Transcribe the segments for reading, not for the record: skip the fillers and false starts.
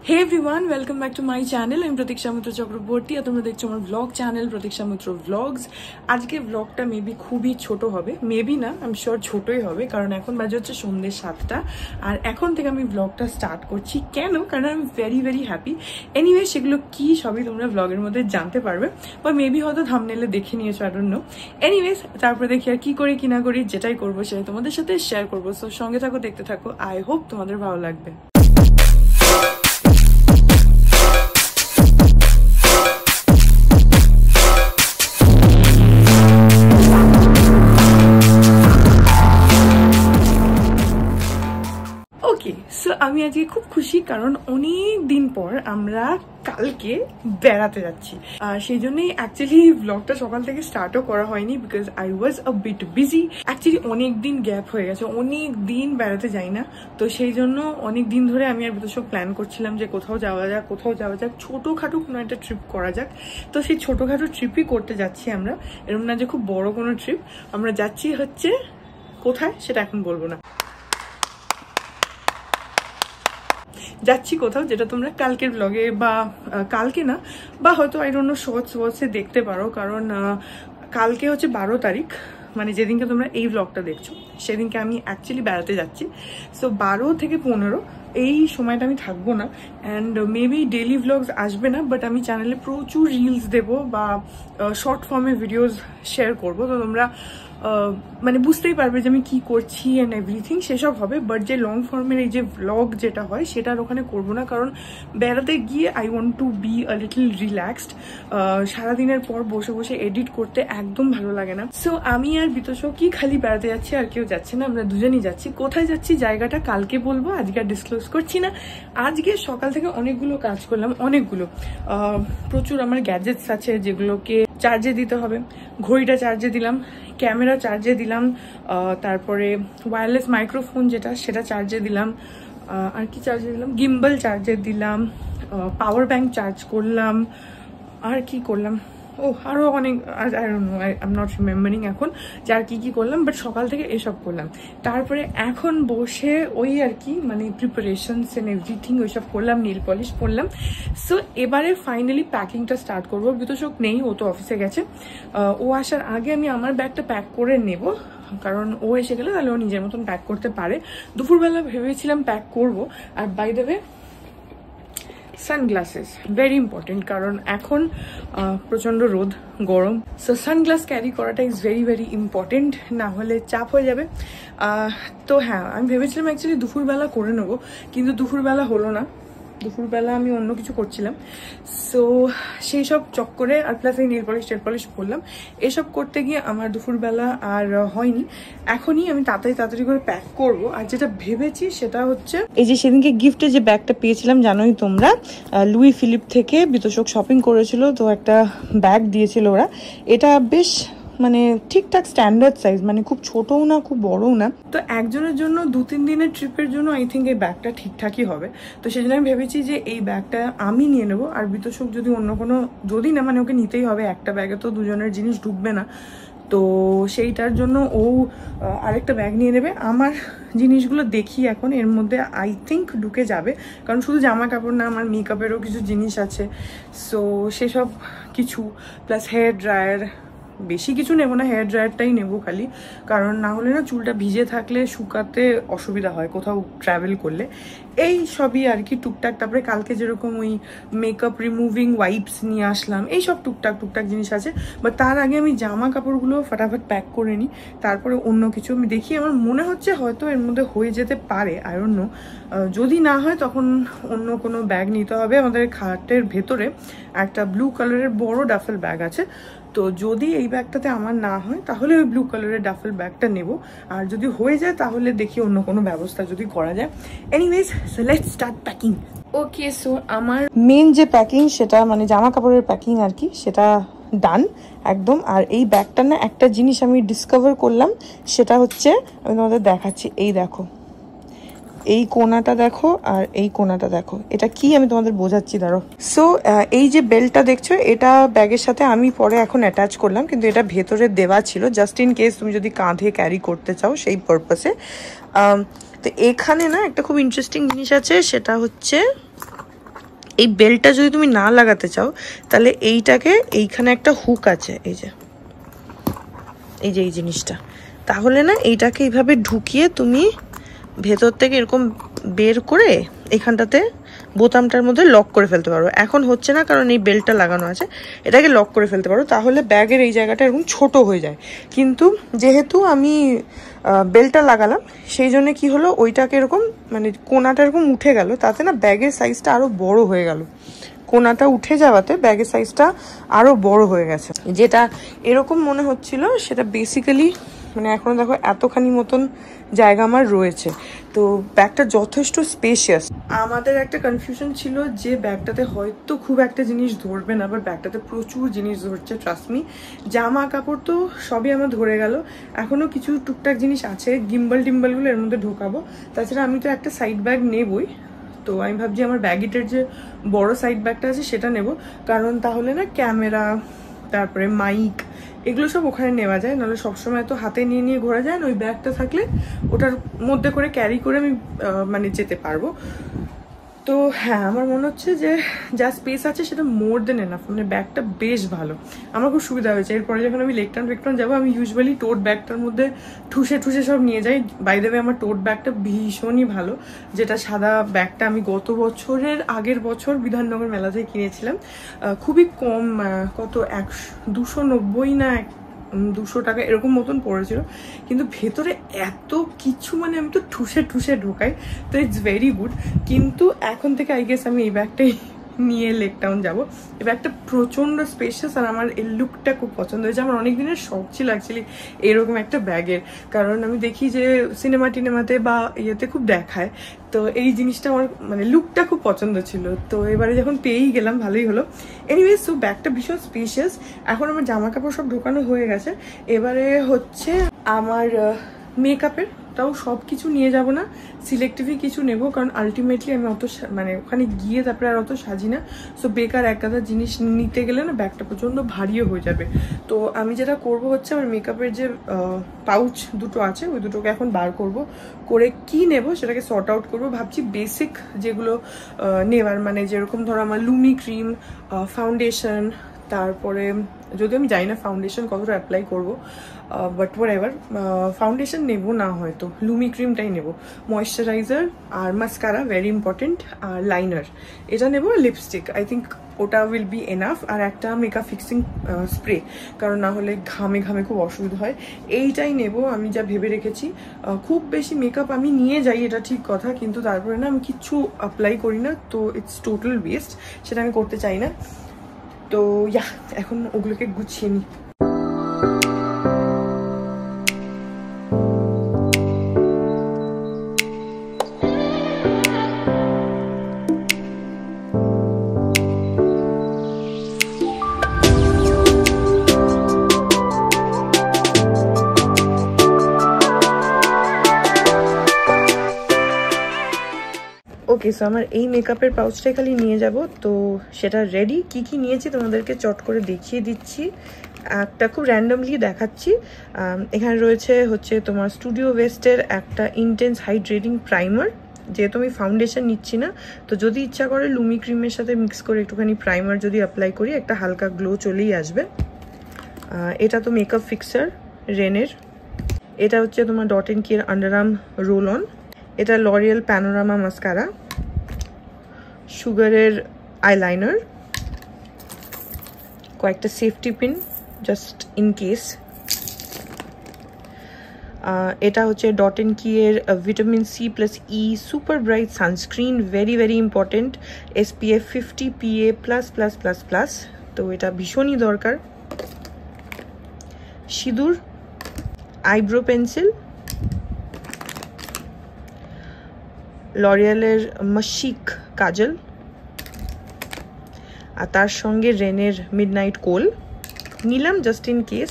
Hey everyone, welcome back to my channel. I'm Pratiksha Mitra Chakraborty আর তোমরা দেখছো আমার vlog channel Pratiksha Mitra Vlogs. আজকে vlogটা maybe খুবই ছোট হবে, মেবি না, আমি শিওর ছোটই হবে কারণ এখন বাজে হচ্ছে সন্ধ্যে 7টা আর এখন থেকে আমি vlogটা স্টার্ট করছি। কেন? কারণ আমি ভেরি হ্যাপি। এনিওয়ে সেগুলো কি সবই তোমরা vlogের মধ্যে জানতে পারবে বা মেবি হয়তো থাম্বনেইলে দেখে নিয়েছো, আই ডোন্ট নো। এনিওয়েজ তারপরে দেখি আর কি করি কি না করি, যেটাই করবো সেটাই তোমাদের সাথে শেয়ার করবো। সো সঙ্গে থাকো, দেখতে থাকো, আই হোপ তোমাদের ভালো লাগবে। আমি আজকে খুব খুশি কারণ অনেক দিন পর আমরা কালকে বেড়াতে যাচ্ছি আর সেই জন্যই অ্যাকচুয়ালি ব্লগটা সকাল থেকে স্টার্টও করা হয়নি because I was a bit busy. Actually অনেক দিন গ্যাপ হয়ে গেছে, অনেক দিন বেড়াতে যাই না, তো সেই জন্য অনেক দিন ধরে আমি আর সব প্ল্যান করছিলাম যে কোথাও যাওয়া যাক ছোটোখাটো কোনো একটা ট্রিপ করা যাক। তো সেই ছোটোখাটো ট্রিপই করতে যাচ্ছি আমরা, এরকম না যে খুব বড় কোনো ট্রিপ। আমরা যাচ্ছি হচ্ছে কোথায় সেটা এখন বলবো না, যাচ্ছি কোথাও যেটা তোমরা কালকের ব্লগে বা কালকে না বা হয়তো আই ডোন্ট নো শর্টসে দেখতে পারো, কারণ কালকে হচ্ছে 12 তারিখ, মানে যেদিনকে তোমরা এই ব্লগটা দেখছো সেদিনকে আমি অ্যাকচুয়ালি বেড়াতে যাচ্ছি। সো 12 থেকে 15 এই সময়টা আমি থাকবো না অ্যান্ড মেবি ডেইলি ভ্লগস আসবে না, বাট আমি চ্যানেলে প্রচুর রিলস দেবো বা শর্ট ফর্মে ভিডিওস শেয়ার করবো, তো তোমরা মানে বুঝতেই পারবে যে আমি কি করছি অ্যান্ড এভরিথিং সেসব হবে। বাট যে লং ফর্মের এই যে ভ্লগ যেটা হয় সেটা আর ওখানে করবো না, কারণ বেড়াতে গিয়ে I want to be a little relaxed. সারাদিনের পর বসে বসে এডিট করতে একদম ভালো লাগে না। সো আমি আর বিতোষও কি খালি বেড়াতে যাচ্ছি, আর কেউ যাচ্ছে না, আমরা দুজনই যাচ্ছি। কোথায় যাচ্ছি জায়গাটা কালকে বলবো, আজকে আর ডিসক্লোজ করছি না। আজকে সকাল থেকে অনেকগুলো কাজ করলাম, প্রচুর আমার গ্যাজেটস আছে যেগুলোকে চার্জে দিতে হবে। ঘড়িটা চার্জে দিলাম, ক্যামেরা চার্জে দিলাম, তারপরে ওয়্যারলেস মাইক্রোফোন যেটা সেটা চার্জে দিলাম, আর কি চার্জে দিলাম, গিম্বল চার্জে দিলাম, পাওয়ার ব্যাংক চার্জ করলাম, আর কি করলাম, আরো অনেক, I don't know, I am not remembering এখন যে আর কি করলাম, বাট সকাল থেকে এসব করলাম। তারপরে এখন বসে ওই আর কি মানে প্রিপারেশনস এন্ড এভরিথিং ওইসব করলাম, নীল পলিশ করলাম। সো এবারে ফাইনালি প্যাকিংটা স্টার্ট করবো। বিতোষক নেই, ও তো অফিসে গেছে। ও আসার আগে আমি আমার ব্যাগটা প্যাক করে নেব, কারণ ও এসে গেলে তাহলে ও নিজের মতন প্যাক করতে পারে। দুপুরবেলা ভেবেছিলাম প্যাক করব। আর by the way sunglasses very important, কারণ এখন প্রচন্ড রোদ গরম, সো সানগ্লাস ক্যারি করাটা ইজ ভেরি ইম্পর্টেন্ট, না হলে চাপ হয়ে যাবে। তো হ্যাঁ, আমি ভেবেছিলাম অ্যাকচুয়ালি দুপুরবেলা করে নেবো, কিন্তু দুপুরবেলা হলো না, দুপুরবেলা আমি অন্য কিছু করছিলাম। সো সেই সব চক্করে আর প্লাস এই নেল পলিশ করলাম, এসব করতে গিয়ে আমার দুপুরবেলা আর হয়নি। এখনই আমি তাড়াতাড়ি করে প্যাক করব। আর যেটা ভেবেছি সেটা হচ্ছে এই যে সেদিনকে গিফটে যে ব্যাগটা পেয়েছিলাম জানোই তোমরা, লুই ফিলিপ থেকে বিতোষক শপিং করেছিল, তো একটা ব্যাগ দিয়েছিল ওরা। এটা বেশ মানে ঠিকঠাক স্ট্যান্ডার্ড সাইজ, মানে খুব ছোটও না খুব বড়ও না, তো একজনের জন্য 2-3 দিনের ট্রিপের জন্য আই থিঙ্ক এই ব্যাগটা ঠিকঠাকই হবে। তো সেই জন্য আমি ভেবেছি যে এই ব্যাগটা আমি নিয়ে নেবো, আর বিতোষক যদি অন্য কোনো, যদি না মানে ওকে নিতেই হবে, একটা ব্যাগে তো দুজনের জিনিস ঢুকবে না, তো সেইটার জন্য ও আরেকটা ব্যাগ নিয়ে নেবে। আমার জিনিসগুলো দেখি এখন এর মধ্যে আই থিঙ্ক ঢুকে যাবে, কারণ শুধু জামা কাপড় না, আমার মেকআপেরও কিছু জিনিস আছে। সো সেসব কিছু প্লাস হেয়ার ড্রায়ার, বেশি কিছু নেবো না, হেয়ার ড্রায়ারটাই নেবো খালি, কারণ না হলে না চুলটা ভিজে থাকলে শুকাতে অসুবিধা হয় কোথাও ট্রাভেল করলে। এই সবই আর কি টুকটাক। তারপরে কালকে যেরকম ওই মেকআপ রিমুভিং ওয়াইপস নিয়ে আসলাম, এই সব টুকটাক জিনিস আছে। বাট তার আগে আমি জামা কাপড়গুলো ফটাফট প্যাক করে নিই, তারপরে অন্য কিছু আমি দেখি। আমার মনে হচ্ছে হয়তো এর মধ্যে হয়ে যেতে পারে, আই ডোন্ট নো। যদি না হয় তখন অন্য কোনো ব্যাগ নিতে হবে। আমাদের খাটের ভেতরে একটা ব্লু কালারের বড় ডাফেল ব্যাগ আছে, তো যদি এই ব্যাগটাতে আমার না হয় তাহলে ওই ব্লু কালারের ডাফেল ব্যাগটা নেব, আর যদি হয়ে যায় তাহলে দেখি অন্য কোনো ব্যবস্থা যদি করা যায়। Anyways so let's start packing. Okay, so আমার মেন যে প্যাকিং সেটা মানে জামা কাপড়ের প্যাকিং আর কি, সেটা ডান একদম। আর এই ব্যাগটা না একটা জিনিস আমি ডিসকভার করলাম, সেটা হচ্ছে আমি তোমাদের দেখাচ্ছি, এই দেখো এই কোনাটা দেখো আর এই কোনাটা দেখো, এটা কি আমি তোমাদের বোঝাচ্ছি দাঁড়ো। সো এই যে বেল্টটা দেখছো এটা ব্যাগের সাথে আমি পরে এখন অ্যাটাচ করলাম, কিন্তু এটা ভেতরে দেওয়া ছিল জাস্ট ইন কেস তুমি যদি কাঁধে ক্যারি করতে চাও সেই পারপাসে। তো এখানে না একটা খুব ইন্টারেস্টিং জিনিস আছে, সেটা হচ্ছে এই বেল্টটা যদি তুমি না লাগাতে চাও তাহলে এইটাকে এইখানে একটা হুক আছে, এই যে এই জিনিসটা, তাহলে না এইটাকে এইভাবে ঢুকিয়ে তুমি ভেতর থেকে এরকম বের করে এখানটাতে বোতামটার মধ্যে লক করে ফেলতে পারো। এখন হচ্ছে না কারণ এই বেল্টটা লাগানো আছে, এটাকে লক করে ফেলতে পারো, তাহলে ব্যাগের এই জায়গাটা এরকম ছোট হয়ে যায়। কিন্তু যেহেতু আমি বেল্টটা লাগালাম সেই জন্য কি হলো, ওইটাকে এরকম মানে কোনাটা এরকম উঠে গেল, তাতে না ব্যাগের সাইজটা আরও বড় হয়ে গেল। কোনাটা উঠে যাওয়াতে ব্যাগের সাইজটা আরও বড় হয়ে গেছে। যেটা এরকম মনে হচ্ছিল সেটা বেসিক্যালি মানে এখনো দেখো এতখানি মতন জায়গা আমার রয়েছে। তো ব্যাগটা যথেষ্ট স্পেশিয়াস। আমাদের একটা কনফিউশন ছিল যে ব্যাগটাতে হয়তো খুব একটা জিনিস ধরবে না, আবার ব্যাগটাতে প্রচুর জিনিস ধরছে, ট্রাস্ট মি। জামা কাপড় তো সবই আমার ধরে গেল, এখনো কিছু টুকটাক জিনিস আছে, টিম্বলগুলো এর মধ্যে ঢোকাবো। তাছাড়া আমি তো একটা সাইড ব্যাগ নেবই, তো আমি ভাবছি আমার ব্যাগিটের যে বড় সাইড ব্যাগটা আছে সেটা নেব, কারণ তাহলে না ক্যামেরা, তারপরে মাইক, এগুলো সব ওখানে নেওয়া যায়, নাহলে সবসময় তো হাতে নিয়ে ঘোরা যায় না। ওই ব্যাগটা থাকলে ওটার মধ্যে করে ক্যারি করে আমি মানে যেতে পারবো। তো হ্যাঁ, আমার মনে হচ্ছে যে যা স্পেস আছে সেটা মোর দেন এনাফ, মানে ব্যাগটা বেশ ভালো, আমার খুব সুবিধা হয়েছে। এরপরে যখন আমি লেকটাউন যাবো, আমি ইউজুয়ালি টোট ব্যাগটার মধ্যে ঠুসে সব নিয়ে যাই। বাই দ্য ওয়ে, আমার টোট ব্যাগটা ভীষণই ভালো, যেটা সাদা ব্যাগটা আমি গত বছরের আগের বছর বিধাননগর মেলা থেকে কিনেছিলাম, খুবই কম, কত 290 না 200 টাকা এরকম মতন পড়েছিল, কিন্তু ভেতরে এত কিছু, মানে আমি তো ঠুসে ঢোকাই, তো ইটস ভেরি গুড। কিন্তু এখন থেকে আই গেস আমি এই ব্যাগটাই নিয়ে লেকটাউন যাবো। এই ব্যাগটা প্রচন্ড স্পেশিয়াস আর আমার এই লুকটা খুব পছন্দ হয়েছে। আমার অনেক দিনের শখ ছিল অ্যাকচুয়ালি এরকম একটা ব্যাগের, কারণ আমি দেখি যে সিনেমাতে বা ইয়েতে খুব দেখায়, তো এই জিনিসটা আমার মানে লুকটা খুব পছন্দ ছিল। তো এবারে যখন পেয়েই গেলাম ভালোই হলো। এনিওয়েজ, তো ব্যাগটা ভীষণ স্পেশিয়াস। এখন আমার জামা কাপড় সব ঢোকানো হয়ে গেছে, এবারে হচ্ছে আমার মেকআপের, তাও সব কিছু নিয়ে যাব না, সিলেক্টিভই কিছু নেব, কারণ আলটিমেটলি আমি অত মানে ওখানে গিয়ে তারপরে আর অত সাজি না। সো বেকার এক গাদা জিনিস নিতে গেলে না ব্যাগটা প্রচণ্ড ভারীও হয়ে যাবে। তো আমি যেটা করব হচ্ছে আমার মেকআপের যে পাউচ দুটো আছে ওই দুটোকে এখন বার করব, করে কি নেব সেটাকে সর্ট আউট করবো। ভাবছি বেসিক যেগুলো নেওয়ার, মানে যেরকম ধরো আমার লুমি ক্রিম, ফাউন্ডেশন, তারপরে যদি আমি জানি না ফাউন্ডেশন কতটা অ্যাপ্লাই করবো, বাট হোয়াটএভার, ফাউন্ডেশন নেব না, হয়তো লুমি ক্রিমটাই নেব, ময়েশ্চারাইজার আর মাস্কারা ভেরি ইম্পর্টেন্ট, আর লাইনার এটা নেব, লিপস্টিক আই থিঙ্ক ওটা উইল বি এনাফ, আর একটা মেকআপ ফিক্সিং স্প্রে, কারণ না হলে ঘামে খুব অসুবিধা হয়। এইটাই নেব আমি যা ভেবে রেখেছি। খুব বেশি মেকআপ আমি নিয়ে যাই এটা ঠিক কথা, কিন্তু তারপরে না আমি কিচ্ছু অ্যাপ্লাই করি না, তো ইটস টোটাল ওয়েস্ট, সেটা আমি করতে চাই না। তো এখন ওগুলোকে গুছিয়ে নিই। ওকে, সো আমার এই মেকআপের পাউচটাই খালি নিয়ে যাব, তো সেটা রেডি। কি নিয়েছি তোমাদেরকে চট করে দেখিয়ে দিচ্ছি, একটা খুব র্যান্ডমলি দেখাচ্ছি। এখানে রয়েছে হচ্ছে তোমার স্টুডিও ওয়েস্টের একটা ইন্টেন্স হাইড্রেটিং প্রাইমার, যেহেতু আমি ফাউন্ডেশন নিচ্ছি না, তো যদি ইচ্ছা করে লুমি ক্রিমের সাথে মিক্স করে একটুখানি প্রাইমার যদি অ্যাপ্লাই করি একটা হালকা গ্লো চলেই আসবে। এটা তো মেকআপ ফিক্সার রেনের, এটা হচ্ছে তোমার ডট এন্ড কির আন্ডার আর্ম রোল অন, এটা লরিয়াল প্যানোরামা মাস্কারা, সুগারের আইলাইনার, কয়েকটা safety pin just in case, এটা হচ্ছে ডট এন্ড কি এর vitamin C plus E super bright sunscreen, very important, SPF 50 PA++++, তো এটা ভীষণই দরকার। সিঁদুর, আইব্রো পেন্সিল, লরিয়ালের মাসিক কাজল, আর তার সঙ্গে রেনের মিডনাইট কোল নিলাম জাস্ট ইন কেস।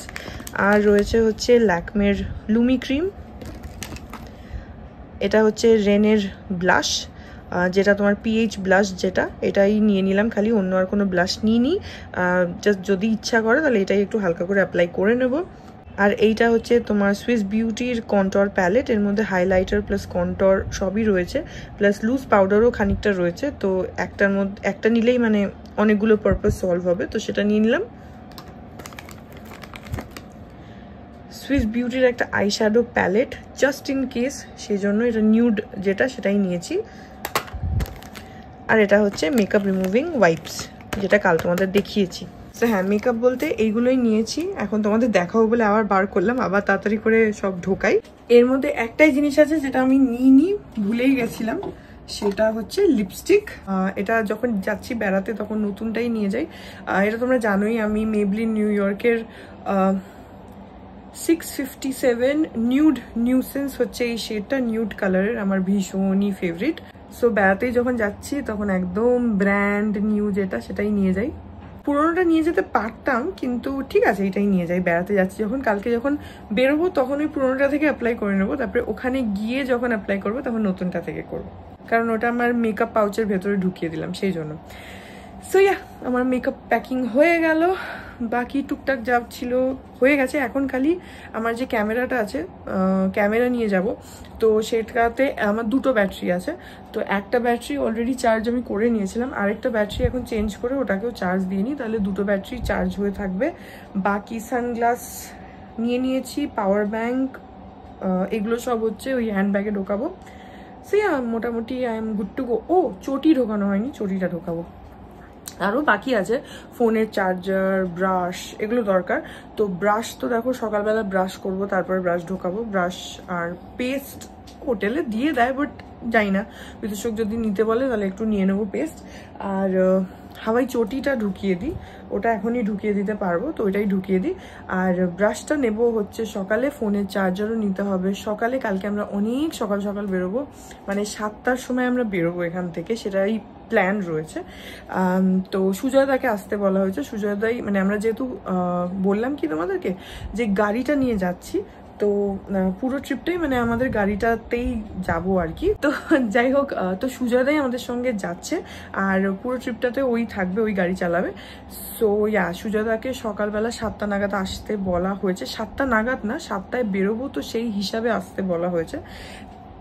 আর রয়েছে হচ্ছে ল্যাকমের লুমি ক্রিম, এটা হচ্ছে রেনের ব্লাশ, যেটা তোমার PH ব্লাশ, যেটা এটাই নিয়ে নিলাম খালি, অন্য আর কোনো ব্লাশ নিইনি, জাস্ট যদি ইচ্ছা করে তাহলে এটাই একটু হালকা করে অ্যাপ্লাই করে নেব। আর এইটা হচ্ছে তোমার সুইস বিউটির কন্ট্যুর প্যালেট, এর মধ্যে হাইলাইটার প্লাস কন্ট্যুর সবই রয়েছে, প্লাস লুজ পাউডারও খানিকটা রয়েছে। তো একটা নিলেই মানে অনেকগুলো পারপাস সলভ হবে, তো সেটা নিয়ে নিলাম। সুইস বিউটির একটা eyeshadow palette just in case, সেই জন্য এটা নিউড যেটা সেটাই নিয়েছি। আর এটা হচ্ছে মেকআপ রিমুভিং ওয়াইপস, যেটা কাল তোমাদের দেখিয়েছি। তো হ্যাঁ, মেকআপ বলতে এইগুলোই নিয়েছি। এখন তোমাদের দেখাবো বলে আবার বার করলাম, আবার তাড়াতাড়ি করে সব ঢোকাই। এর মধ্যে একটাই জিনিস আছে যেটা আমি নিইনি, ভুলেই গেছিলাম, সেটা হচ্ছে লিপস্টিক। এটা যখন যাচ্ছি বেড়াতে তখন নতুনটাই নিয়ে যাই। এটা তোমরা জানোই আমি মেবলিন নিউ ইয়র্কের 657 নিউড নিউসেন্স হচ্ছে এই শেডটা, নিউড কালারের, আমার ভীষণই ফেভারিট। সো বেড়াতেই যখন যাচ্ছি তখন একদম ব্র্যান্ড নিউ যেটা সেটাই নিয়ে যাই। পুরোনোটা নিয়ে যেতে পারতাম কিন্তু ঠিক আছে এটাই নিয়ে যাই। বেড়াতে যাচ্ছি যখন, কালকে যখন বেরোবো তখন ওই পুরোনোটা থেকে অ্যাপ্লাই করে নেবো, তারপরে ওখানে গিয়ে যখন অ্যাপ্লাই করবো তখন নতুনটা থেকে করবো, কারণ ওটা আমার মেকআপ পাউচের ভেতরে ঢুকিয়ে দিলাম সেই জন্য। সো ইয়া, আমার মেকআপ প্যাকিং হয়ে গেল, বাকি টুকটাক যা ছিল হয়ে গেছে। এখন খালি আমার যে ক্যামেরাটা আছে, ক্যামেরা নিয়ে যাব, তো সেটাতে আমার দুটো ব্যাটারি আছে। তো একটা ব্যাটারি অলরেডি চার্জ আমি করে নিয়েছিলাম, আরেকটা ব্যাটারি এখন চেঞ্জ করে ওটাকেও চার্জ দিয়ে নিই, তাহলে দুটো ব্যাটারি চার্জ হয়ে থাকবে। বাকি সানগ্লাস নিয়ে নিয়েছি, পাওয়ার ব্যাঙ্ক, এগুলো সব হচ্ছে ওই হ্যান্ডব্যাগে ঢোকাবো। সো ইয়া, মোটামুটি I am good to go. ও, চটি ঢোকানো হয়নি, চটিটা ঢোকাবো। আরও বাকি আছে ফোনের চার্জার, ব্রাশ, এগুলো দরকার। তো ব্রাশ তো দেখো সকালবেলা ব্রাশ করব, তারপরে ব্রাশ ঢোকাবো। ব্রাশ আর পেস্ট হোটেলে দিয়ে দেয়, বাট যাই না, বিদেশক যদি নিতে বলে তাহলে একটু নিয়ে নেবো পেস্ট। আর হাওয়াই চটিটা ঢুকিয়ে দিই, ওটা এখনই ঢুকিয়ে দিতে পারবো, তো ওইটাই ঢুকিয়ে দিই। আর ব্রাশটা নেব হচ্ছে সকালে, ফোনের চার্জারও নিতে হবে সকালে। কালকে আমরা অনেক সকাল সকাল বেরোবো, মানে 7টার সময় আমরা বেরোবো এখান থেকে, সেটাই প্ল্যান রয়েছে। তো সুজয়দাকে আসতে বলা হয়েছে। সুজয়দাই মানে আমরা যেহেতু বললাম কি তোমাদেরকে যে গাড়িটা নিয়ে যাচ্ছি, তো পুরো ট্রিপটাই মানে আমাদের গাড়িটাতেই যাব আর কি। তো যাই হোক, তো সুজয়দাই আমাদের সঙ্গে যাচ্ছে, আর পুরো ট্রিপটাতে ওই থাকবে, ওই গাড়ি চালাবে। সো ইয়া, সুজয়দাকে সকালবেলা 7টা নাগাদ আসতে বলা হয়েছে। 7টা নাগাদ না, 7টায় বেরোবো, তো সেই হিসাবে আসতে বলা হয়েছে।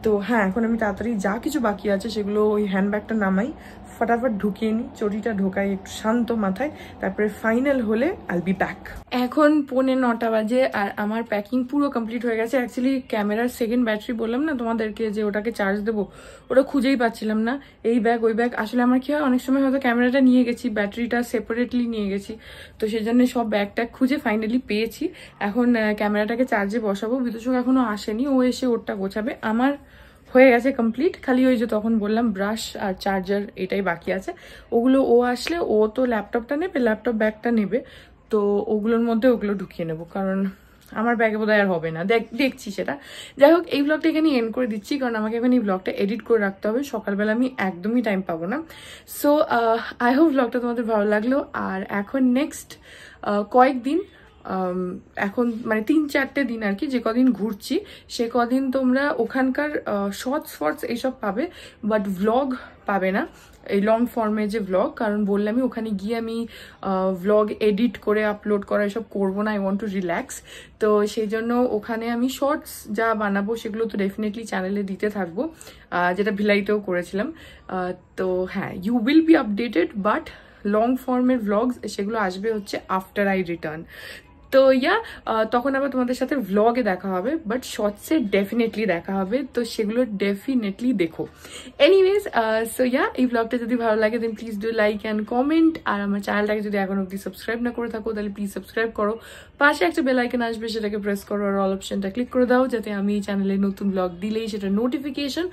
তো হ্যাঁ, এখন আমি তাড়াতাড়ি যা কিছু বাকি আছে সেগুলো ওই হ্যান্ডব্যাগটা নামাই, ফটাফট ঢুকিয়ে নিই, চটিটা ঢোকাই একটু শান্ত মাথায়, তারপরে ফাইনাল হলে আইল বি ব্যাক। এখন 9:45 বাজে আর আমার প্যাকিং পুরো কমপ্লিট হয়ে গেছে। অ্যাকচুয়ালি ক্যামেরার সেকেন্ড ব্যাটারি বললাম না তোমাদেরকে যে ওটাকে চার্জ দেবো, ওটা খুঁজেই পাচ্ছিলাম না, এই ব্যাগ ওই ব্যাগ। আসলে আমার কি হয়, অনেক সময় হয়তো ক্যামেরাটা নিয়ে গেছি, ব্যাটারিটা সেপারেটলি নিয়ে গেছি, তো সেই জন্য সব ব্যাগ ট্যাগ খুঁজে ফাইনালি পেয়েছি। এখন ক্যামেরাটাকে চার্জে বসাবো, বিদুষক এখনো আসেনি, ও এসে ওরটা গোছাবে। আমার হয়ে গেছে কমপ্লিট, খালি ওই যে তখন বললাম ব্রাশ আর চার্জার এটাই বাকি আছে। ওগুলো ও আসলে, ও তো ল্যাপটপটা নেবে, ল্যাপটপ ব্যাগটা নেবে, তো ওগুলোর মধ্যে ওগুলো ঢুকিয়ে নেবো, কারণ আমার ব্যাগে বোধহয় আর হবে না, দেখছি সেটা। যাই হোক, এই ব্লগটা এখানে এন্ড করে দিচ্ছি, কারণ আমাকে এখন এই ব্লগটা এডিট করে রাখতে হবে, সকালবেলা আমি একদমই টাইম পাবো না। সো আই হোপ ব্লগটা তোমাদের ভালো লাগলো। আর এখন নেক্সট কয়েকদিন, এখন মানে 3-4টে দিন আর কি, যে কদিন ঘুরছি সে কদিন তোমরা ওখানকার শর্টস ফর্টস এইসব পাবে, বাট ভ্লগ পাবে না, এই লং ফর্মে যে ভ্লগ, কারণ বললামই ওখানে গিয়ে আমি ভ্লগ এডিট করে আপলোড করা এসব করবো না, আই ওয়ান্ট টু রিল্যাক্স। তো সেই জন্য ওখানে আমি শর্টস যা বানাবো সেগুলো তো ডেফিনেটলি চ্যানেলে দিতে থাকবো, যেটা ভিলাইতেও করেছিলাম। তো হ্যাঁ, you will be updated, but long ফর্মের ভ্লগস সেগুলো আসবে হচ্ছে আফটার আই রিটার্ন। তো ইয়া, তখন আবার তোমাদের সাথে ভ্লগে দেখা হবে, বাট শর্টসে ডেফিনেটলি দেখা হবে, তো সেগুলো ডেফিনেটলি দেখো। এনিওয়েজ, সো ইয়া, এই ভ্লগটা যদি ভালো লাগে then please do like and comment. আর আমার চ্যানেলটাকে যদি এখন অবধি সাবস্ক্রাইব না করে থাকো তাহলে প্লিজ সাবস্ক্রাইব করো, পাশে একটা বেল আইকন আসবে সেটাকে প্রেস করো, আর অল অপশনটা ক্লিক করে দাও, যাতে আমি এই চ্যানেলে নতুন ভ্লগ দিলেই সেটা নোটিফিকেশন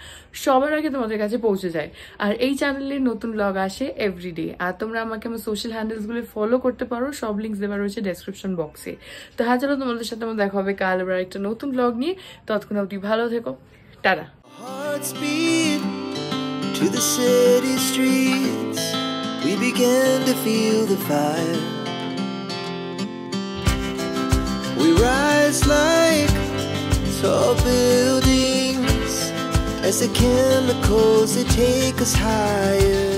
সবার আগে তোমাদের কাছে পৌঁছে যায়। আর এই চ্যানেলে নতুন ভ্লগ আসে এভরিডে। আর তোমরা আমাকে আমার সোশ্যাল হ্যান্ডেলসগুলো ফলো করতে পারো, সব লিঙ্কস দেওয়া রয়েছে ডেসক্রিপশন বক্সে। তো হ্যাঁ, চলো তোমাদের সাথে আমার দেখা হবে কাল আবার একটা নতুন ব্লগ নিয়ে। ততক্ষণ অবধি ভালো থেকো, tata. To the city streets, we began to feel the fire. We rise like tall buildings as the chemicals, they take us higher.